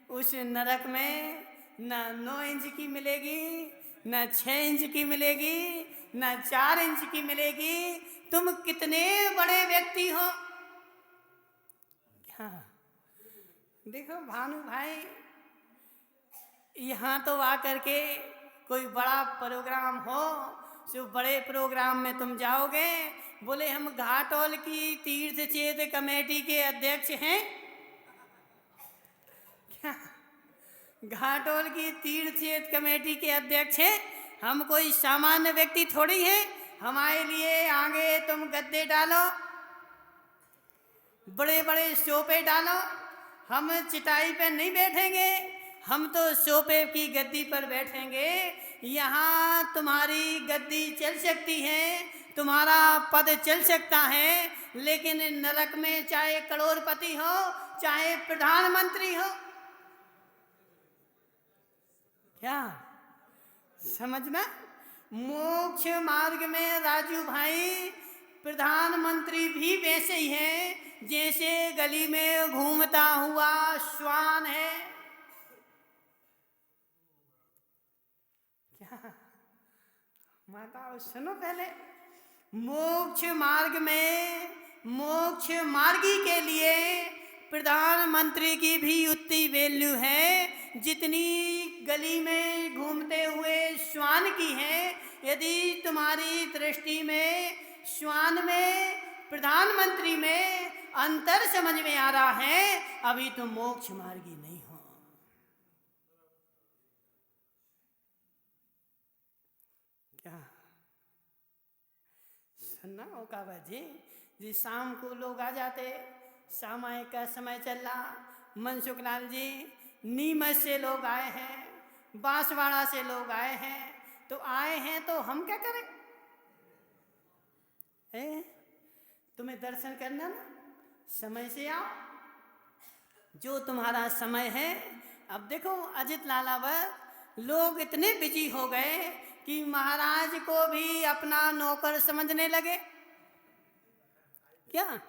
उस नरक में ना 9 इंच की मिलेगी, ना 6 इंच की मिलेगी, ना 4 इंच की मिलेगी। तुम कितने बड़े व्यक्ति हो। हाँ, देखो भानु भाई, यहाँ तो आकर के कोई बड़ा प्रोग्राम हो, जो बड़े प्रोग्राम में तुम जाओगे, बोले हम घाटोल की तीर्थ क्षेत्र कमेटी के अध्यक्ष हैं। क्या घाटोल की तीर्थ क्षेत्र कमेटी के अध्यक्ष हैं? हम कोई सामान्य व्यक्ति थोड़ी हैं। हमारे लिए आगे तुम गद्दे डालो, बड़े बड़े सोफे डालो, हम चिटाई पे नहीं बैठेंगे, हम तो सोफे की गद्दी पर बैठेंगे। यहाँ तुम्हारी गद्दी चल सकती है, तुम्हारा पद चल सकता है, लेकिन नरक में चाहे करोड़पति हो, चाहे प्रधानमंत्री हो, क्या समझना। मोक्ष मार्ग में राजू भाई, प्रधानमंत्री भी वैसे ही है जैसे गली में घूमता हुआ श्वान है। क्या माता सुनो, पहले मोक्ष मार्ग में मोक्ष मार्गी के लिए प्रधानमंत्री की भी उतनी वैल्यू है जितनी गली में घूमते हुए श्वान की है। यदि तुम्हारी दृष्टि में श्वान में प्रधानमंत्री में अंतर समझ में आ रहा है, अभी तुम मोक्ष मार्गी नहीं हो। क्या सुनना हो काबा जी, शाम को लोग आ जाते, सामायिक का समय चल रहा, मनसुख लाल जी नीमच से लोग आए हैं, बांसवाड़ा से लोग आए हैं, तो आए हैं तो हम क्या करें? तुम्हें दर्शन करना ना, समय से आओ, जो तुम्हारा समय है। अब देखो अजित लालावर लोग इतने बिजी हो गए कि महाराज को भी अपना नौकर समझने लगे। क्या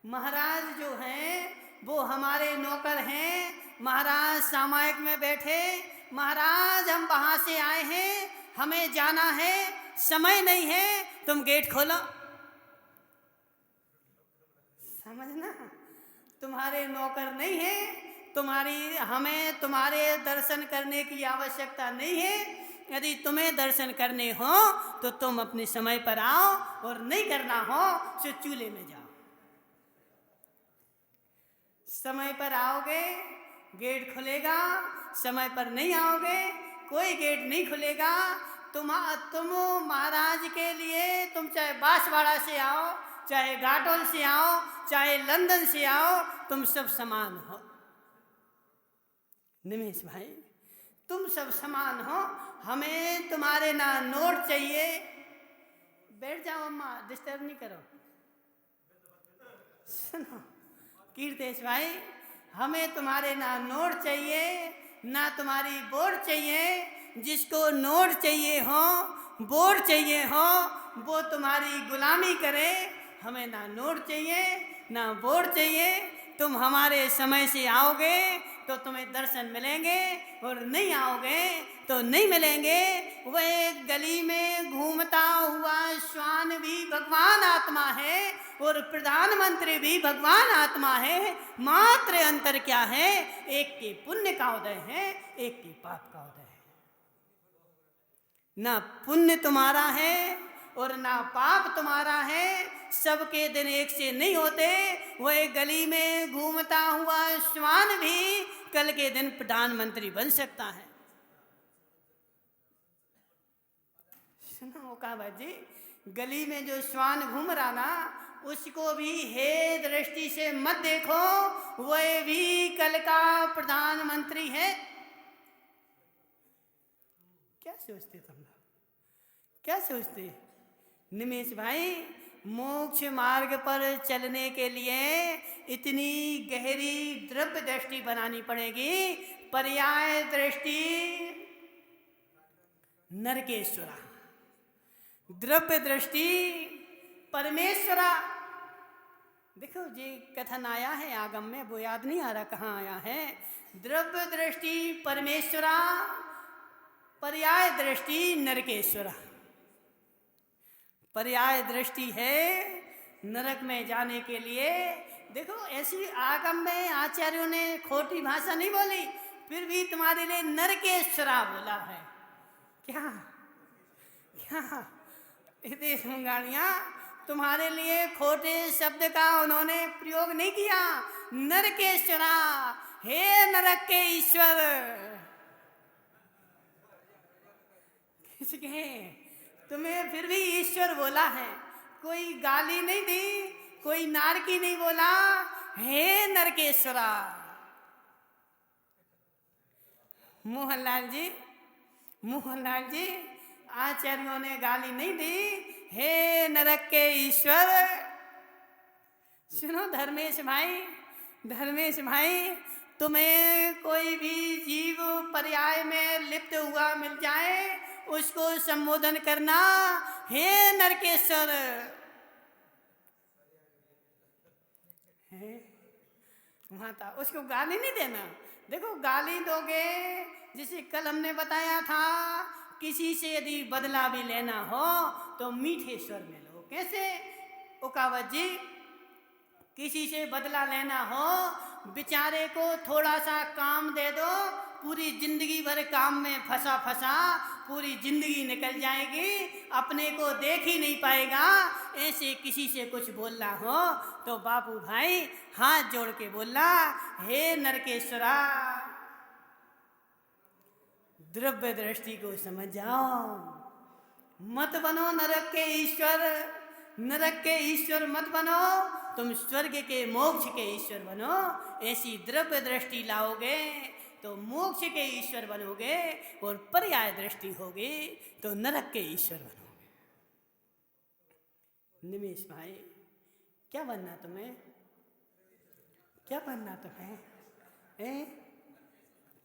महाराज जो हैं वो हमारे नौकर हैं। महाराज सामायिक में बैठे, महाराज हम वहाँ से आए हैं, हमें जाना है, समय नहीं है, तुम गेट खोलो। समझना, तुम्हारे नौकर नहीं है, हमें तुम्हारे दर्शन करने की आवश्यकता नहीं है। यदि तुम्हें दर्शन करने हो तो तुम अपने समय पर आओ, और नहीं करना हो तो चूल्हे में जाओ। समय पर आओगे गेट खुलेगा, समय पर नहीं आओगे कोई गेट नहीं खुलेगा। तुम महाराज के लिए, तुम चाहे बांसवाड़ा से आओ, चाहे घाटोल से आओ, चाहे लंदन से आओ, तुम सब समान हो। निमेश भाई, तुम सब समान हो, हमें तुम्हारे ना नोट चाहिए। बैठ जाओ अम्मा, डिस्टर्ब नहीं करो। सुनो कीर्तेश भाई, हमें तुम्हारे ना नोट चाहिए, ना तुम्हारी बोर्ड चाहिए। जिसको नोट चाहिए हो, बोर्ड चाहिए हो, वो तुम्हारी गुलामी करे। हमें ना नोट चाहिए, ना बोर्ड चाहिए। तुम हमारे समय से आओगे तो तुम्हें दर्शन मिलेंगे, और नहीं आओगे तो नहीं मिलेंगे। वह गली में घूमता हुआ श्वान भी भगवान आत्मा है, और प्रधानमंत्री भी भगवान आत्मा है। मात्र अंतर क्या है? एक के पुण्य का उदय है, एक के पाप का उदय है। ना पुण्य तुम्हारा है और ना पाप तुम्हारा है। सबके दिन एक से नहीं होते। वह गली में घूमता हुआ श्वान भी कल के दिन प्रधानमंत्री बन सकता है। सुनो काबा जी, गली में जो श्वान घूम रहा ना, उसको भी हे दृष्टि से मत देखो, वह भी कल का प्रधानमंत्री है। क्या सोचते तुम लोग, क्या सोचते? निमेश भाई, मोक्ष मार्ग पर चलने के लिए इतनी गहरी द्रव्य दृष्टि बनानी पड़ेगी। पर्याय दृष्टि नरकेश्वरा, द्रव्य दृष्टि परमेश्वरा। देखो जी कथन आया है आगम में, वो याद नहीं आ रहा कहाँ आया है। द्रव्य दृष्टि परमेश्वरा, पर्याय दृष्टि नरकेश्वरा। पर्याय दृष्टि है नरक में जाने के लिए। देखो ऐसी आगम में आचार्यों ने खोटी भाषा नहीं बोली, फिर भी तुम्हारे लिए नरकेश्वरा बोला है। क्या क्या इतनी सुंगाड़ियाँ, तुम्हारे लिए खोटे शब्द का उन्होंने प्रयोग नहीं किया। नरकेश्वरा, हे नरक के ईश्वर। किसके? तुम्हें फिर भी ईश्वर बोला है, कोई गाली नहीं दी, कोई नारकी नहीं बोला। हे नरकेश्वरा। मोहनलाल जी, मोहनलाल जी, आचार्यों ने गाली नहीं दी, हे नरक के ईश्वर। सुनो धर्मेश भाई, धर्मेश भाई, तुम्हें कोई भी जीव पर्याय में लिप्त हुआ मिल जाए, उसको संबोधन करना हे नरकेश्वर। माता, उसको गाली नहीं देना। देखो गाली दोगे, जिसे कल हमने बताया था, किसी से यदि बदला भी लेना हो तो मीठे स्वर में लो। कैसे उकावत जी? किसी से बदला लेना हो, बेचारे को थोड़ा सा काम दे दो, पूरी जिंदगी भर काम में फंसा फंसा पूरी जिंदगी निकल जाएगी, अपने को देख ही नहीं पाएगा। ऐसे किसी से कुछ बोलना हो तो बापू भाई हाथ जोड़ के बोलना, हे नरकेश्वरा। द्रव्य दृष्टि को समझ जाओ, मत बनो नरक के ईश्वर। नरक के ईश्वर मत बनो, तुम स्वर्ग के मोक्ष के ईश्वर बनो। ऐसी द्रव्य दृष्टि लाओगे तो मोक्ष के ईश्वर बनोगे, और पर्याय दृष्टि होगी तो नरक के ईश्वर बनोगे। निमेश भाई, क्या बनना तुम्हें? क्या बनना तुम्हें?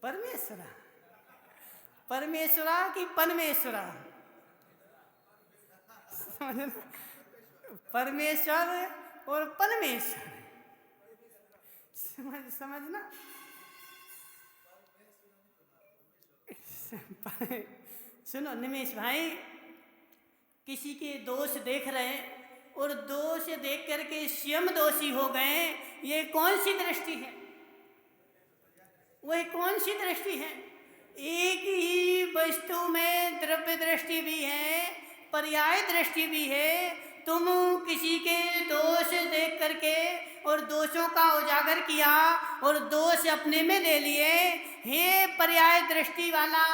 परमेश्वरा, परमेश्वरा की परमेश्वरा? परमेश्वर और परमेश्वर समझना। सुनो निमेश भाई, किसी के दोष देख रहे और दोष देख करके स्वयं दोषी हो गए, ये कौन सी दृष्टि है? वह कौन सी दृष्टि है? एक ही वस्तु में द्रव्य दृष्टि भी है, पर्याय दृष्टि भी है। तुम किसी के दोष देख करके और दोषों का उजागर किया और दोष अपने में ले लिए। हे पर्याय दृष्टि वाला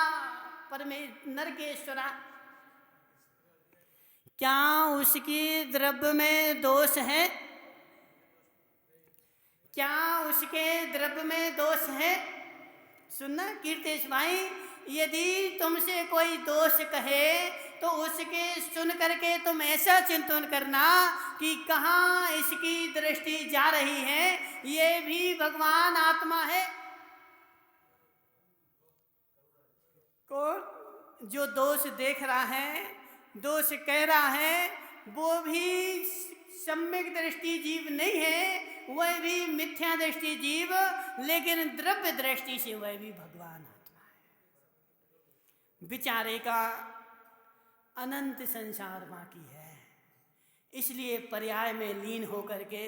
नरकेश्वरा, क्या उसकी द्रव्य में दोष है? क्या उसके द्रव्य में दोष है? सुनना कीर्तेश भाई, यदि तुमसे कोई दोष कहे तो उसके सुन करके तुम ऐसा चिंतन करना कि कहाँ इसकी दृष्टि जा रही है। ये भी भगवान आत्मा है। को जो दोष देख रहा है, दोष कह रहा है, वो भी सम्यक दृष्टि जीव नहीं है, वह भी मिथ्या दृष्टि जीव, लेकिन द्रव्य दृष्टि से वह भी भगवान आत्मा है। बेचारे का अनंत संसार बाकी है, इसलिए पर्याय में लीन होकर के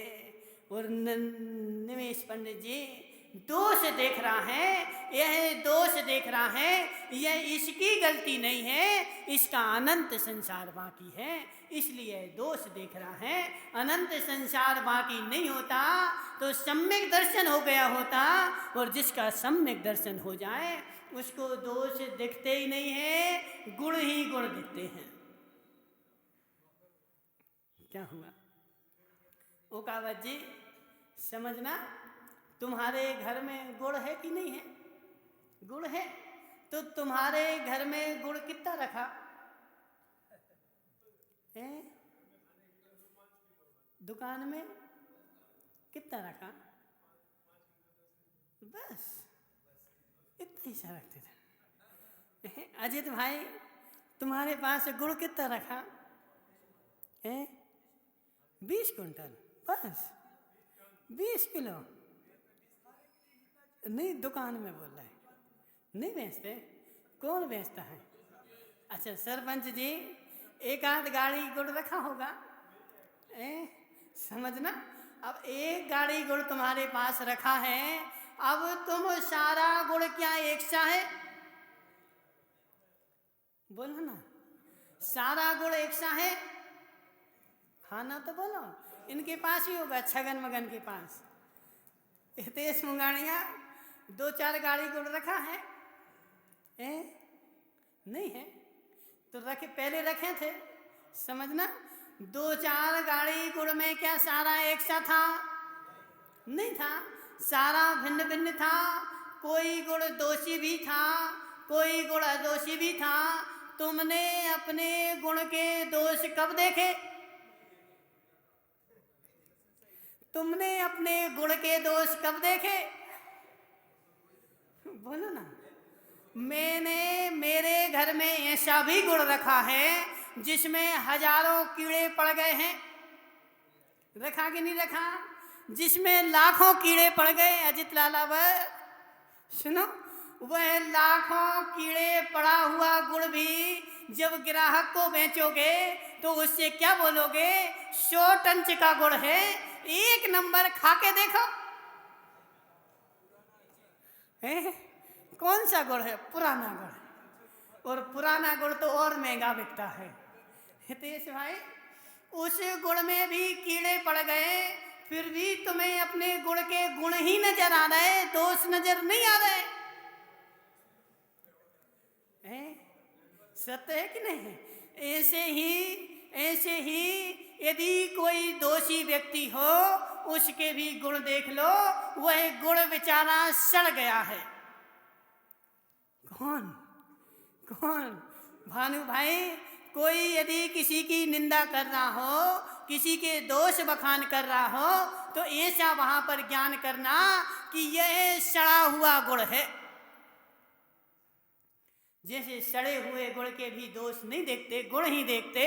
और निमेश पंडित जी दोष देख रहा है, यह दोष देख रहा है, यह इसकी गलती नहीं है, इसका अनंत संसार बाकी है, इसलिए दोष देख रहा है। अनंत संसार बाकी नहीं होता तो सम्यक दर्शन हो गया होता, और जिसका सम्यक दर्शन हो जाए उसको दोष दिखते ही नहीं है, गुण ही गुण दिखते हैं। क्या हुआ? ओकावत जी समझना, तुम्हारे घर में गुड़ है कि नहीं है? गुड़ है तो तुम्हारे घर में गुड़ कितना रखा है? दुकान में कितना रखा? बस इतना ही सा रखते थे। अजित भाई तुम्हारे पास गुड़ कितना रखा है? 20 कुंटल, बस 20 किलो। नहीं, दुकान में बोल रहा है, नहीं बेचते। कौन बेचता है? अच्छा सरपंच जी, एक आध गाड़ी गुड़ रखा होगा, समझना। अब एक गाड़ी गुड़ तुम्हारे पास रखा है, अब तुम सारा गुड़ क्या एक सा है? बोलो ना, सारा गुड़ एक सा है? हाँ ना तो बोलो। इनके पास ही होगा, छगन मगन के पास। हितेश मुंगाड़िया 2-4 गाड़ी गुड़ रखा है? नहीं है तो रखे, पहले रखे थे, समझना। 2-4 गाड़ी गुड़ में क्या सारा एक सा था? नहीं था, सारा भिन्न भिन्न था। कोई गुड़ दोषी भी था, कोई गुड़ अदोषी भी था। तुमने अपने गुण के दोष कब देखे? तुमने अपने गुण के दोष कब देखे? बोलो ना। मैंने मेरे घर में ऐसा भी गुड़ रखा है जिसमें हजारों कीड़े पड़ गए हैं, रखा कि नहीं रखा? जिसमें लाखों कीड़े पड़ गए। अजित लाला वह सुनो, वह लाखों कीड़े पड़ा हुआ गुड़ भी जब ग्राहक को बेचोगे तो उससे क्या बोलोगे? 100 टंच का गुड़ है, 1 नंबर, खा के देखो। कौन सा गुड़ है? पुराना गुड़, और पुराना गुड़ तो और महंगा बिकता है। हितेश भाई, उस गुड़ में भी कीड़े पड़ गए, फिर भी तुम्हें अपने गुड़ के गुण ही नजर आ रहे, दोष नजर नहीं आ रहे। सत्य है कि नहीं? ऐसे ही यदि कोई दोषी व्यक्ति हो, उसके भी गुण देख लो, वह गुण बेचारा सड़ गया है। कौन? भानु भाई, कोई यदि किसी की निंदा कर रहा हो, किसी के दोष बखान कर रहा हो, तो ऐसा वहां पर ज्ञान करना कि यह सड़ा हुआ गुड़ है। जैसे सड़े हुए गुड़ के भी दोष नहीं देखते, गुण ही देखते,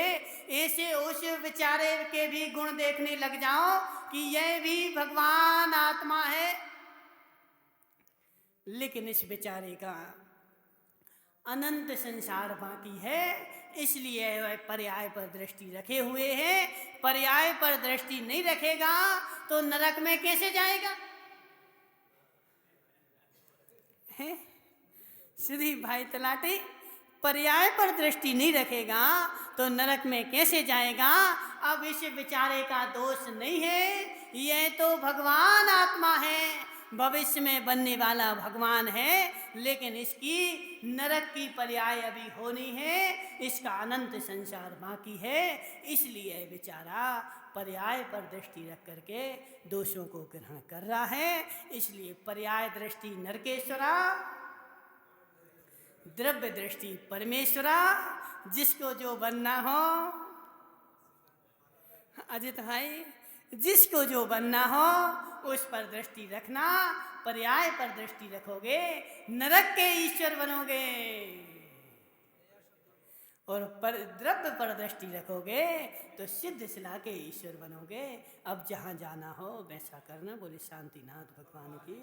ऐसे उस बेचारे के भी गुण देखने लग जाओ कि यह भी भगवान आत्मा है। लेकिन इस बेचारे का अनंत संसार बाकी है, इसलिए वह पर्याय पर दृष्टि रखे हुए है। पर्याय पर दृष्टि नहीं रखेगा तो नरक में कैसे जाएगा? है श्री भाई तलाटी, पर्याय पर दृष्टि नहीं रखेगा तो नरक में कैसे जाएगा? अब इस बेचारे का दोष नहीं है, यह तो भगवान आत्मा है, भविष्य में बनने वाला भगवान है, लेकिन इसकी नरक की पर्याय अभी होनी है, इसका अनंत संसार बाकी है। इसलिए बेचारा पर्याय पर दृष्टि रख करके दोषों को ग्रहण कर रहा है। इसलिए पर्याय दृष्टि नरकेश्वरा, द्रव्य दृष्टि परमेश्वरा। जिसको जो बनना हो, अजित भाई, जिसको जो बनना हो उस पर दृष्टि रखना। पर्याय पर दृष्टि रखोगे नरक के ईश्वर बनोगे, और पर द्रव्य पर दृष्टि रखोगे तो सिद्ध शिला के ईश्वर बनोगे। अब जहाँ जाना हो वैसा करना। बोले शांतिनाथ भगवान की।